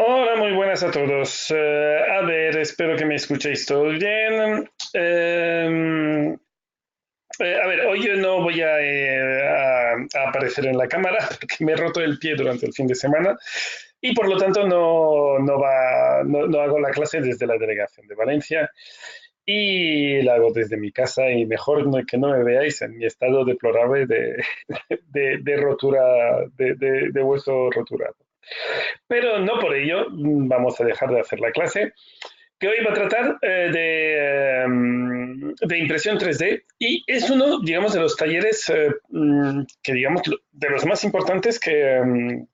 Hola, muy buenas a todos. A ver, espero que me escuchéis todos bien. A ver, hoy yo no voy a aparecer en la cámara porque me he roto el pie durante el fin de semana y por lo tanto no hago la clase desde la delegación de Valencia y la hago desde mi casa y mejor que no me veáis en mi estado deplorable de rotura, de hueso roturado. Pero no por ello vamos a dejar de hacer la clase, que hoy va a tratar de impresión 3D y es uno, digamos, de los talleres que, digamos, de los más importantes que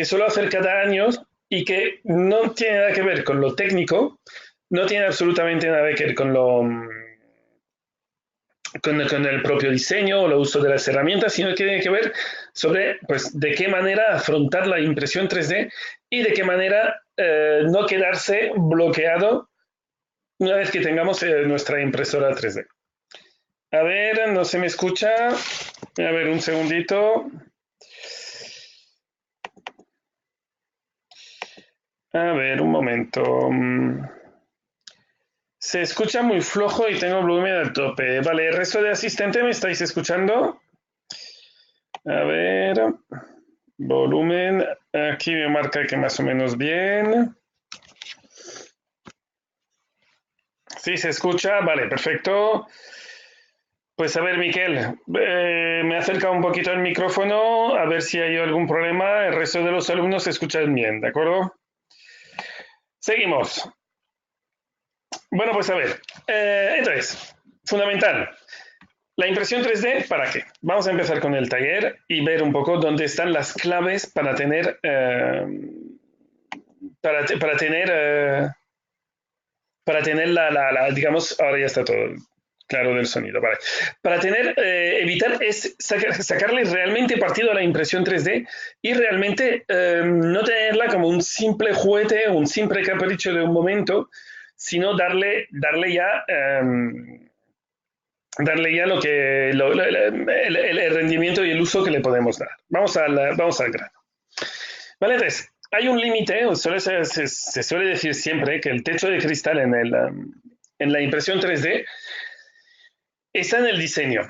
suelo hacer cada año y que no tiene nada que ver con lo técnico, no tiene absolutamente nada que ver con el propio diseño o el uso de las herramientas, sino que tiene que ver sobre pues, de qué manera afrontar la impresión 3D y de qué manera no quedarse bloqueado una vez que tengamos nuestra impresora 3D. A ver, no se me escucha. A ver, un segundito. A ver, un momento. Se escucha muy flojo y tengo volumen al tope. Vale, el resto de asistente, ¿me estáis escuchando? A ver, volumen. Aquí me marca que más o menos bien. Sí, se escucha. Vale, perfecto. Pues a ver, Miquel, me acerca un poquito el micrófono a ver si hay algún problema. El resto de los alumnos se escuchan bien, ¿de acuerdo? Seguimos. Bueno, pues a ver. Entonces, fundamental. La impresión 3D, ¿para qué? Vamos a empezar con el taller y ver un poco dónde están las claves para tener, para tener, digamos, ahora ya está todo claro del sonido, vale. Para tener, evitar es sacarle realmente partido a la impresión 3D y realmente no tenerla como un simple juguete, un simple capricho de un momento, sino darle ya el rendimiento y el uso que le podemos dar. Vamos al grano. Vale, entonces, hay un límite, se suele decir siempre que el techo de cristal en la impresión 3D está en el diseño.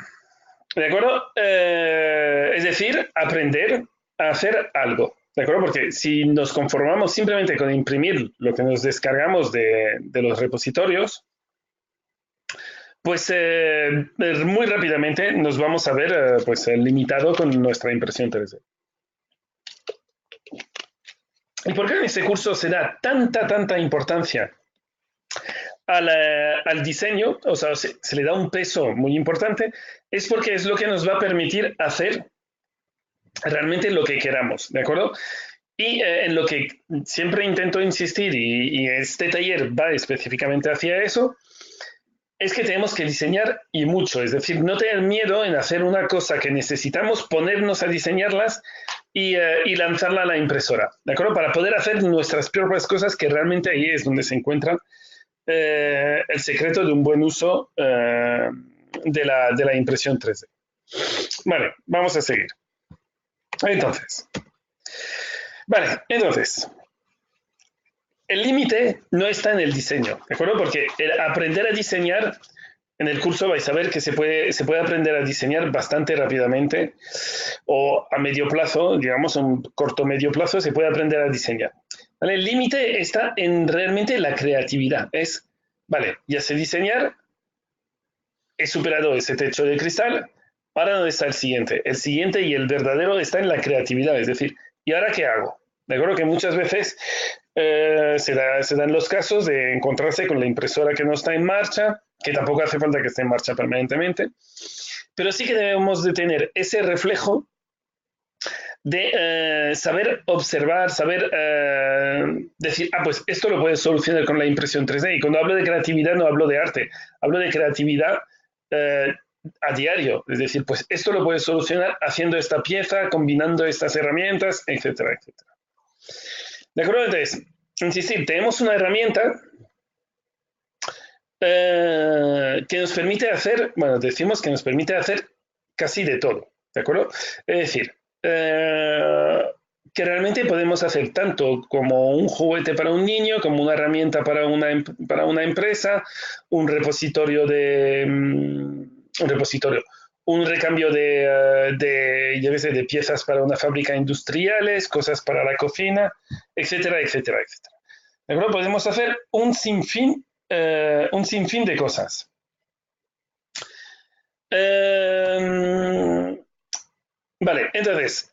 ¿De acuerdo? Es decir, aprender a hacer algo. ¿De acuerdo? Porque si nos conformamos simplemente con imprimir lo que nos descargamos de los repositorios, pues muy rápidamente nos vamos a ver pues, limitado con nuestra impresión 3D. ¿Y por qué en este curso se da tanta importancia al diseño? O sea, se le da un peso muy importante, es porque es lo que nos va a permitir hacer realmente lo que queramos, ¿de acuerdo? Y en lo que siempre intento insistir, y este taller va específicamente hacia eso, es que tenemos que diseñar y mucho, es decir, no tener miedo en hacer una cosa que necesitamos, ponernos a diseñarlas y lanzarla a la impresora, ¿de acuerdo? Para poder hacer nuestras propias cosas, que realmente ahí es donde se encuentra el secreto de un buen uso de la impresión 3D. Vale, vamos a seguir. Entonces, vale, el límite no está en el diseño, ¿de acuerdo? Porque el aprender a diseñar, en el curso vais a ver que se puede aprender a diseñar bastante rápidamente o a medio plazo, digamos, a un corto medio plazo, se puede aprender a diseñar. ¿Vale? El límite está en realmente la creatividad. Vale, ya sé diseñar, he superado ese techo de cristal, ahora dónde está el siguiente. El siguiente y el verdadero está en la creatividad, es decir, ¿y ahora qué hago? De acuerdo que muchas veces se dan los casos de encontrarse con la impresora que no está en marcha, que tampoco hace falta que esté en marcha permanentemente, pero sí que debemos de tener ese reflejo de saber observar, saber decir, pues esto lo puedes solucionar con la impresión 3D. Y cuando hablo de creatividad no hablo de arte, hablo de creatividad eh, a diario. Es decir, pues esto lo puedes solucionar haciendo esta pieza, combinando estas herramientas, etcétera, etcétera. ¿De acuerdo? Entonces, insistir, tenemos una herramienta que nos permite hacer, bueno, decimos que nos permite hacer casi de todo. ¿De acuerdo? Es decir, que realmente podemos hacer tanto como un juguete para un niño, como una herramienta para una empresa, un repositorio un repositorio, un recambio yo qué sé, de piezas para una fábrica industriales, cosas para la cocina, etcétera, etcétera, etcétera. ¿De acuerdo? Podemos hacer un sinfín de cosas. Vale, entonces,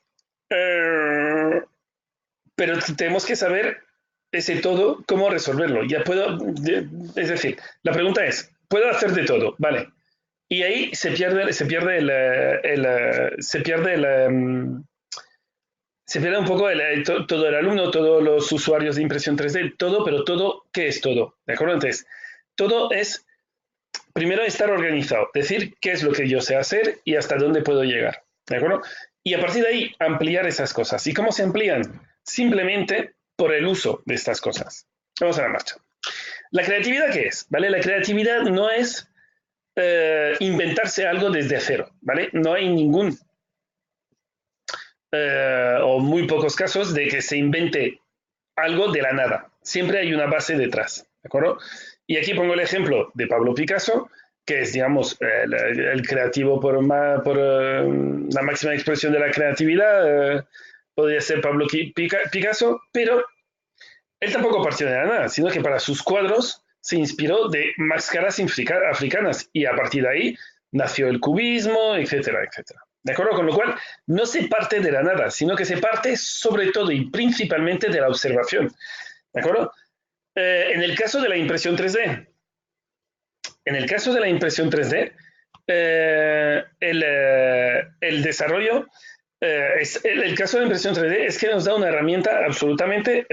eh, pero tenemos que saber ese todo, cómo resolverlo. Ya puedo, es decir, la pregunta es, ¿puedo hacer de todo? Vale. Y ahí se pierde un poco todo el alumno, todos los usuarios de impresión 3D, todo, pero todo, ¿qué es todo? ¿De acuerdo? Entonces, todo es, primero, estar organizado, decir qué es lo que yo sé hacer y hasta dónde puedo llegar. ¿De acuerdo? Y a partir de ahí, ampliar esas cosas. ¿Y cómo se amplían? Simplemente por el uso de estas cosas. Vamos a la marcha. ¿La creatividad qué es? ¿Vale? La creatividad no es inventarse algo desde cero, ¿vale? No hay ningún o muy pocos casos de que se invente algo de la nada. Siempre hay una base detrás, ¿de acuerdo? Y aquí pongo el ejemplo de Pablo Picasso, que es, digamos, el creativo por la máxima expresión de la creatividad. Podría ser Pablo Picasso, pero él tampoco partió de la nada, sino que para sus cuadros se inspiró de máscaras africanas y a partir de ahí nació el cubismo, etcétera, etcétera. ¿De acuerdo? Con lo cual, no se parte de la nada, sino que se parte sobre todo y principalmente de la observación. ¿De acuerdo? En el caso de la impresión 3D, en el caso de la impresión 3D, el desarrollo, el caso de la impresión 3D es que nos da una herramienta absolutamente,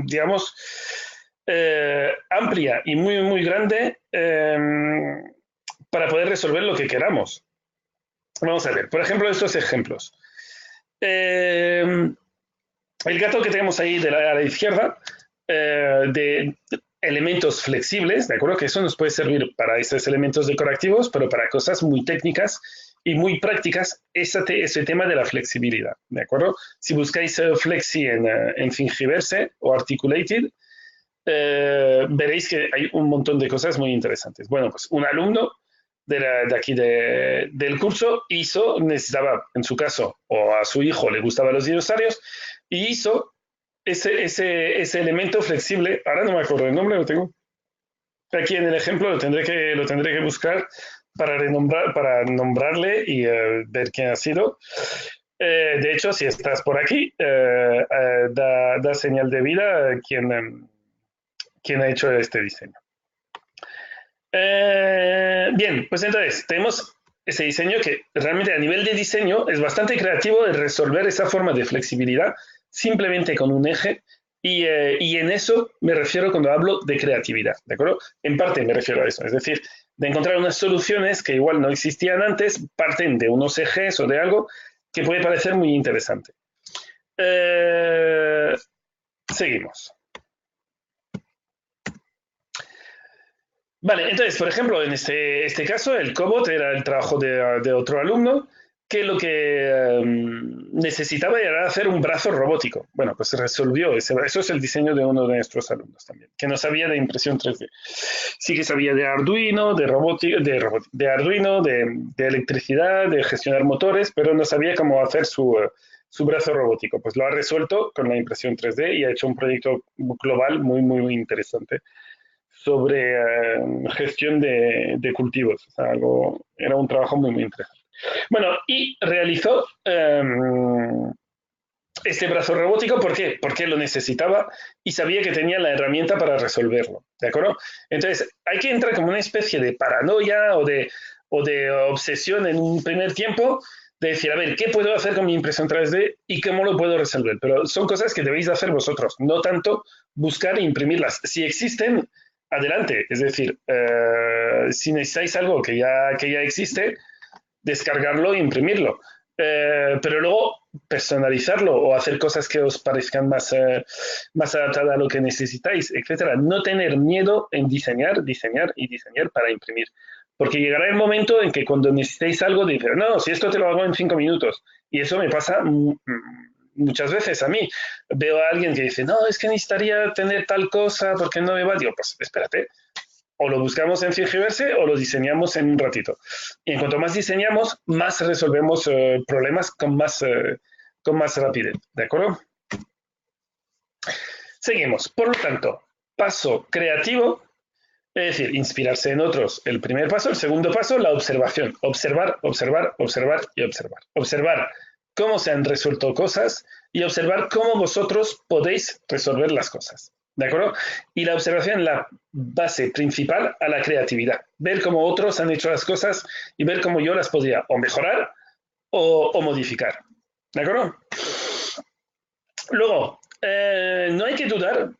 digamos, amplia y muy, muy grande para poder resolver lo que queramos. Vamos a ver, por ejemplo, estos ejemplos. El gato que tenemos ahí a la izquierda, de elementos flexibles, ¿de acuerdo? Que eso nos puede servir para esos elementos decorativos, pero para cosas muy técnicas y muy prácticas, ese tema de la flexibilidad, ¿de acuerdo? Si buscáis Flexi en Thingiverse o Articulated, veréis que hay un montón de cosas muy interesantes. Bueno, pues un alumno de aquí del curso necesitaba, en su caso, o a su hijo le gustaban los dinosaurios, y hizo ese elemento flexible. Ahora no me acuerdo el nombre, lo tengo aquí en el ejemplo, lo tendré que buscar para nombrarle y ver quién ha sido. De hecho, si estás por aquí, da señal de vida quién ha hecho este diseño. Bien, pues entonces tenemos ese diseño que realmente a nivel de diseño es bastante creativo de resolver esa forma de flexibilidad simplemente con un eje y en eso me refiero cuando hablo de creatividad, ¿de acuerdo? En parte me refiero a eso, es decir, de encontrar unas soluciones que igual no existían antes, parten de unos ejes o de algo que puede parecer muy interesante. Seguimos. Vale, entonces, por ejemplo, en este caso, el cobot era el trabajo de otro alumno que lo que necesitaba era hacer un brazo robótico. Bueno, pues se resolvió. Eso es el diseño de uno de nuestros alumnos también, que no sabía de impresión 3D. Sí que sabía de Arduino, de Arduino, de electricidad, de gestionar motores, pero no sabía cómo hacer su brazo robótico. Pues lo ha resuelto con la impresión 3D y ha hecho un proyecto global muy, muy, muy interesante sobre gestión de cultivos. O sea, era un trabajo muy, muy interesante. Bueno, y realizó este brazo robótico, ¿por qué? Porque lo necesitaba y sabía que tenía la herramienta para resolverlo, ¿de acuerdo? Entonces, hay que entrar como una especie de paranoia o de obsesión en un primer tiempo de decir, a ver, ¿qué puedo hacer con mi impresión 3D y cómo lo puedo resolver? Pero son cosas que debéis hacer vosotros, no tanto buscar e imprimirlas. Si existen, adelante. Es decir, si necesitáis algo que ya existe, descargarlo e imprimirlo. Pero luego personalizarlo o hacer cosas que os parezcan más adaptadas a lo que necesitáis, etcétera. No tener miedo en diseñar, diseñar y diseñar para imprimir. porque llegará el momento en que cuando necesitéis algo, dices, no, si esto te lo hago en 5 minutos. Y eso me pasa muchas veces a mí. Veo a alguien que dice, no, es que necesitaría tener tal cosa porque no me va. Digo, pues espérate, o lo buscamos en Thingiverse o lo diseñamos en un ratito. Y en cuanto más diseñamos, más resolvemos problemas con más rapidez. ¿De acuerdo? Seguimos. Por lo tanto, paso creativo, es decir, inspirarse en otros. El primer paso. El segundo paso, la observación. Observar, observar, observar y observar. Observar cómo se han resuelto cosas y observar cómo vosotros podéis resolver las cosas. ¿De acuerdo? Y la observación es la base principal a la creatividad. Ver cómo otros han hecho las cosas y ver cómo yo las podría o mejorar o modificar. ¿De acuerdo? Luego, no hay que dudar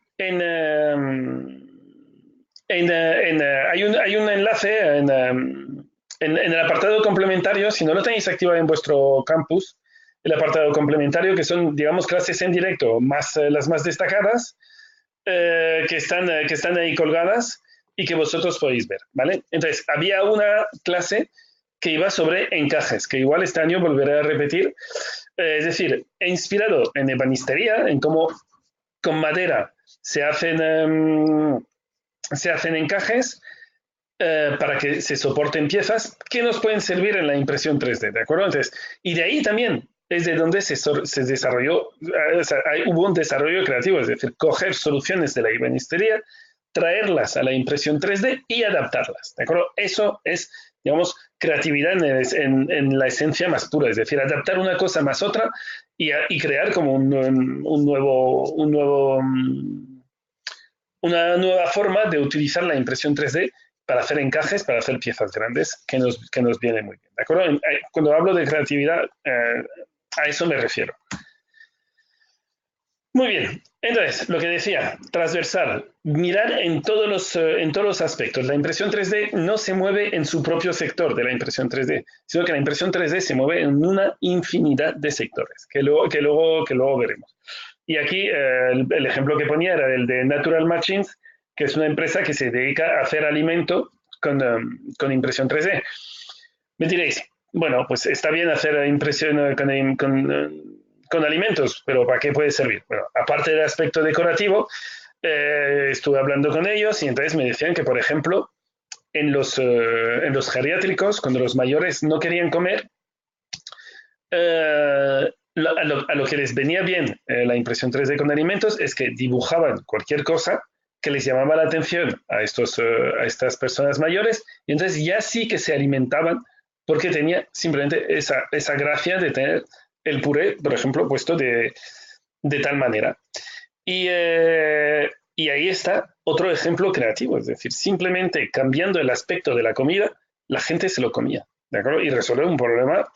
hay un enlace en el apartado complementario, si no lo tenéis activado en vuestro campus, el apartado complementario, que son, digamos, clases en directo, más las más destacadas, que están ahí colgadas y que vosotros podéis ver, ¿vale? Entonces, había una clase que iba sobre encajes, que igual este año volveré a repetir. Es decir, he inspirado en ebanistería, en cómo con madera se hacen encajes para que se soporten piezas que nos pueden servir en la impresión 3D, ¿de acuerdo? Entonces, y de ahí también es de donde se desarrolló, o sea, hubo un desarrollo creativo, es decir, coger soluciones de la ebanistería, traerlas a la impresión 3D y adaptarlas, ¿de acuerdo? Eso es, digamos, creatividad en la esencia más pura, es decir, adaptar una cosa más otra y crear como una nueva forma de utilizar la impresión 3D para hacer encajes, para hacer piezas grandes, que nos viene muy bien. ¿De acuerdo? Cuando hablo de creatividad, a eso me refiero. Muy bien. Entonces, lo que decía, transversal, mirar en todos los aspectos. La impresión 3D no se mueve en su propio sector de la impresión 3D, sino que la impresión 3D se mueve en una infinidad de sectores, que luego veremos. Y aquí el ejemplo que ponía era el de Natural Machines, que es una empresa que se dedica a hacer alimento con impresión 3D. Me diréis, bueno, pues está bien hacer impresión con alimentos, pero ¿para qué puede servir? Bueno, aparte del aspecto decorativo, estuve hablando con ellos y entonces me decían que, por ejemplo, en los geriátricos, cuando los mayores no querían comer, a lo que les venía bien la impresión 3D con alimentos es que dibujaban cualquier cosa que les llamaba la atención a estas personas mayores y entonces ya sí que se alimentaban porque tenía simplemente esa gracia de tener el puré, por ejemplo, puesto de tal manera. Y ahí está otro ejemplo creativo, es decir, simplemente cambiando el aspecto de la comida, la gente se lo comía, ¿de acuerdo? Y resolver un problema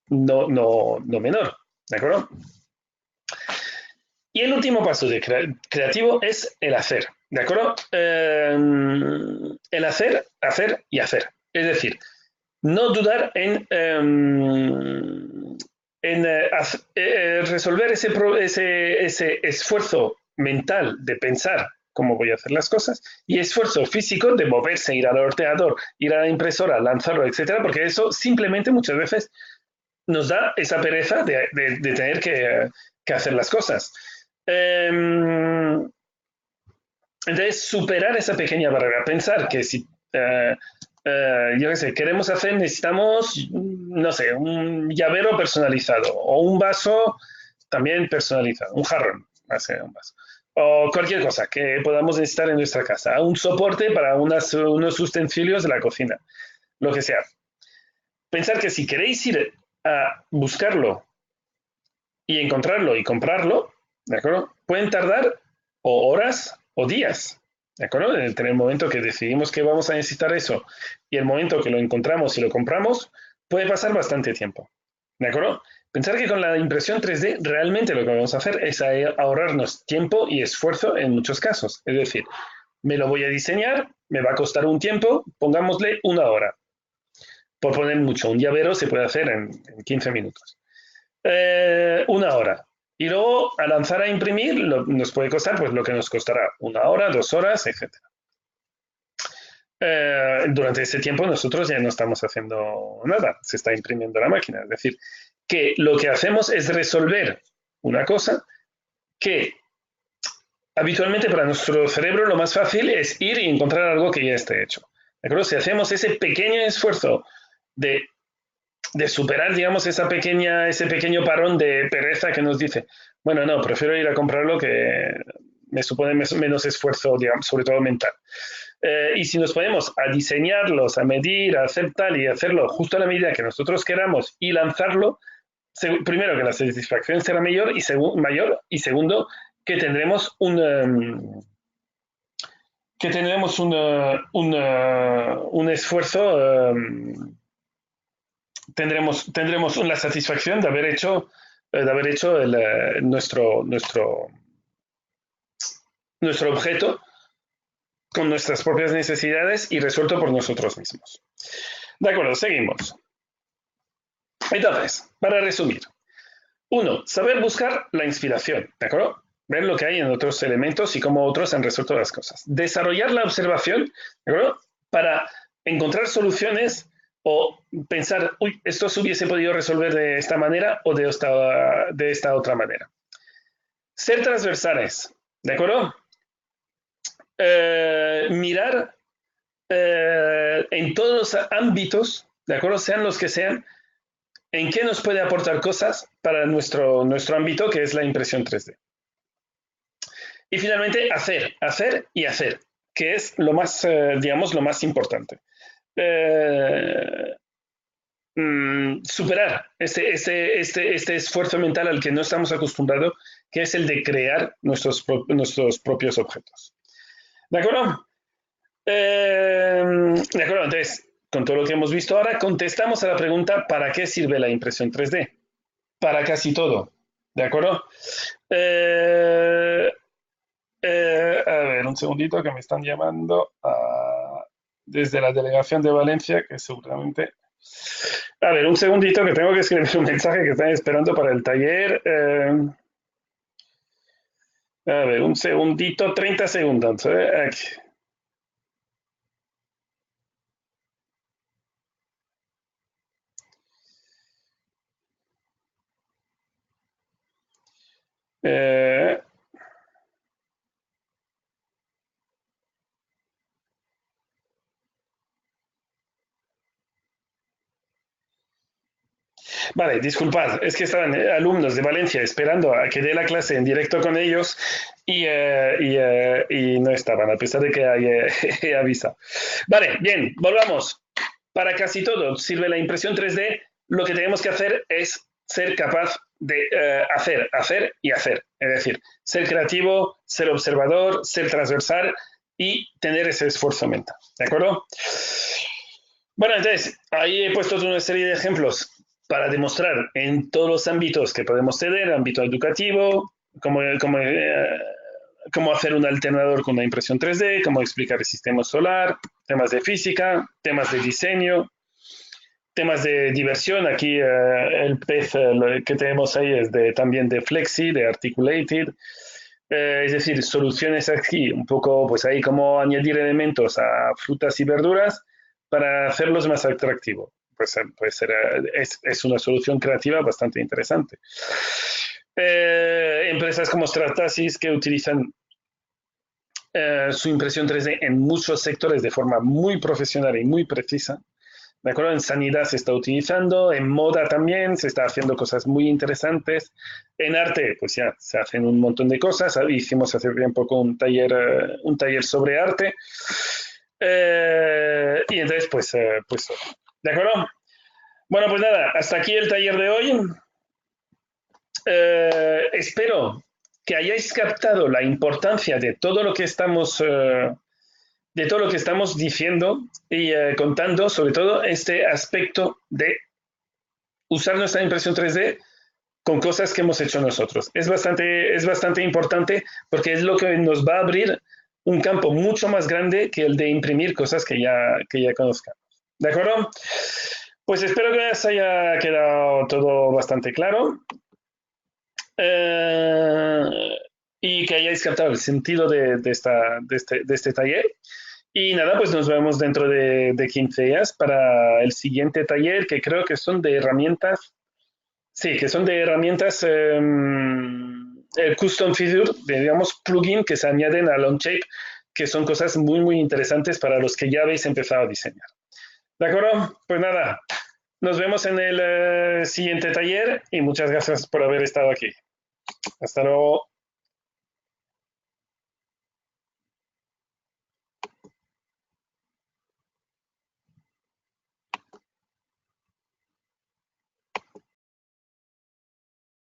no menor, ¿de acuerdo? Y el último paso de creativo es el hacer, ¿de acuerdo? El hacer y hacer. Es decir, no dudar en resolver ese esfuerzo mental de pensar cómo voy a hacer las cosas y esfuerzo físico de moverse, ir al ordenador, ir a la impresora, lanzarlo, etcétera, porque eso simplemente muchas veces nos da esa pereza de tener que hacer las cosas. Entonces, superar esa pequeña barrera, pensar que si, yo qué sé, queremos hacer, necesitamos, no sé, un llavero personalizado o un vaso también personalizado, un jarrón, un vaso. O cualquier cosa que podamos necesitar en nuestra casa, un soporte para unos utensilios de la cocina, lo que sea. Pensar que si queréis ir a buscarlo y encontrarlo y comprarlo, ¿de acuerdo? Pueden tardar o horas o días, ¿de acuerdo? En el momento que decidimos que vamos a necesitar eso y el momento que lo encontramos y lo compramos, puede pasar bastante tiempo, ¿de acuerdo? Pensar que con la impresión 3D realmente lo que vamos a hacer es ahorrarnos tiempo y esfuerzo en muchos casos. Es decir, me lo voy a diseñar, me va a costar un tiempo, pongámosle 1 hora. Por poner mucho, un llavero se puede hacer en 15 minutos. 1 hora. Y luego, a lanzar a imprimir, nos puede costar pues lo que nos costará 1 hora, 2 horas, etc. durante ese tiempo nosotros ya no estamos haciendo nada, se está imprimiendo la máquina. Es decir, que lo que hacemos es resolver una cosa que habitualmente para nuestro cerebro lo más fácil es ir y encontrar algo que ya esté hecho. ¿De acuerdo? Si hacemos ese pequeño esfuerzo de superar, digamos, ese pequeño parón de pereza que nos dice, bueno, no, prefiero ir a comprarlo que me supone menos esfuerzo, digamos, sobre todo mental. Y si nos ponemos a diseñarlos, a medir, a hacer tal y hacerlo justo a la medida que nosotros queramos y lanzarlo, primero que la satisfacción será mayor y segundo que tendremos un esfuerzo, tendremos la satisfacción de haber hecho nuestro objeto con nuestras propias necesidades y resuelto por nosotros mismos. De acuerdo, seguimos. Entonces, para resumir. 1. Saber buscar la inspiración, ¿de acuerdo? Ver lo que hay en otros elementos y cómo otros han resuelto las cosas. Desarrollar la observación, ¿de acuerdo? Para encontrar soluciones o pensar, uy, esto se hubiese podido resolver de esta manera o de esta otra manera. Ser transversales, ¿de acuerdo? Mirar en todos los ámbitos, ¿de acuerdo? Sean los que sean, en qué nos puede aportar cosas para nuestro ámbito, que es la impresión 3D. Y finalmente, hacer y hacer, que es lo más, digamos, lo más importante. Superar este esfuerzo mental al que no estamos acostumbrados, que es el de crear nuestros propios objetos. ¿De acuerdo? De acuerdo, entonces, con todo lo que hemos visto ahora, contestamos a la pregunta, ¿para qué sirve la impresión 3D? Para casi todo, ¿de acuerdo? A ver, un segundito que me están llamando desde la delegación de Valencia, que seguramente... A ver, un segundito que tengo que escribir un mensaje que están esperando para el taller. A ver, un segundito, 30 segundos. Aquí. Vale, disculpad, es que estaban alumnos de Valencia esperando a que dé la clase en directo con ellos y no estaban, a pesar de que he avisado. Vale, bien, volvamos. Para casi todo sirve la impresión 3D. Lo que tenemos que hacer es ser capaz de hacer y hacer. Es decir, ser creativo, ser observador, ser transversal y tener ese esfuerzo mental. ¿De acuerdo? Bueno, entonces, ahí he puesto una serie de ejemplos para demostrar en todos los ámbitos que podemos tener, ámbito educativo, cómo hacer un alternador con la impresión 3D, cómo explicar el sistema solar, temas de física, temas de diseño, temas de diversión. Aquí el pez que tenemos ahí es también de Flexi, de Articulated. Es decir, soluciones aquí, un poco, pues ahí cómo añadir elementos a frutas y verduras para hacerlos más atractivos. Pues, es una solución creativa bastante interesante. Empresas como Stratasys que utilizan su impresión 3D en muchos sectores de forma muy profesional y muy precisa. ¿De acuerdo? En sanidad se está utilizando, en moda también se está haciendo cosas muy interesantes. En arte, pues ya se hacen un montón de cosas. Hicimos hace bien poco un taller sobre arte. Y entonces, pues, ¿de acuerdo? Bueno, pues nada, hasta aquí el taller de hoy. Espero que hayáis captado la importancia de todo lo que estamos diciendo y contando, sobre todo este aspecto de usar nuestra impresión 3D con cosas que hemos hecho nosotros. Es bastante importante porque es lo que nos va a abrir un campo mucho más grande que el de imprimir cosas que ya conozcamos. ¿De acuerdo? Pues espero que os haya quedado todo bastante claro y que hayáis captado el sentido de este taller. Y nada, pues nos vemos dentro de 15 días para el siguiente taller, que creo que son de herramientas. Sí, que son de herramientas el custom feature, digamos, plugin que se añaden al Onshape, que son cosas muy, muy interesantes para los que ya habéis empezado a diseñar. ¿De acuerdo? Pues nada, nos vemos en el siguiente taller y muchas gracias por haber estado aquí. Hasta luego.